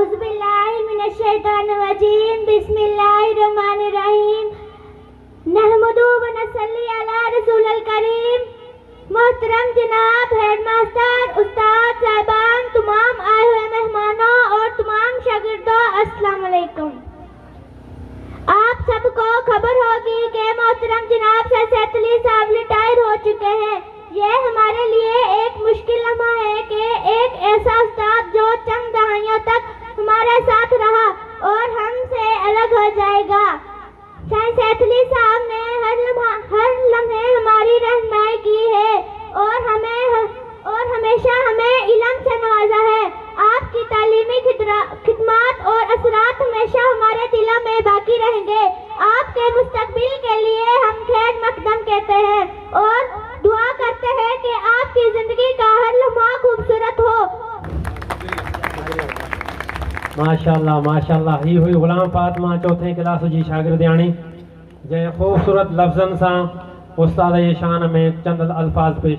औज़ुबिल्लाहिमिनश्शैतानिर्रजीम बिस्मिल्लाहिर्रहमानिर्रहीम नहमदुहु व नसल्ली अला रसूलिल करीम। मोहतरम जनाब हेडमास्टर, उस्ताद साहिबान, तमाम आए हुए मेहमानों और तमाम शागिर्दों, अस्सलाम वालेकुम। आप सबको खबर होगी कि मोहतरम जनाब सर सैदअली साहब रिटायर हो चुके हैं। यह हमारे लिए एक मुश्किल लम्हा है कि एक ऐसा उस्ताद जो चंद दहाइयों तक हमारे साथ रहा और हमसे अलग हो जाएगा। सर सैदअली साहब ने हर लम्हे हमारी रहनुमाई की है और हमेशा हमें इल्म से नवाजा है। आपकी तालीमी खिदमत और असरात हमेशा हमारे दिलों में बाकी रहेंगे। आपके मुस्तकबिल के लिए हम खैर मकदम कहते हैं और दुआ करते हैं कि आपकी जिंदगी का हर लम्हा खूबसूरत हो। माशाअल्लाह माशाअल्लाह। ही हुई गुलाम फातिमा चौथे क्लास जी शागिर्दियाणी जै खूबसूरत लफ्ज़न सां उस्ताद जे शान में चंद अल्फाज पेश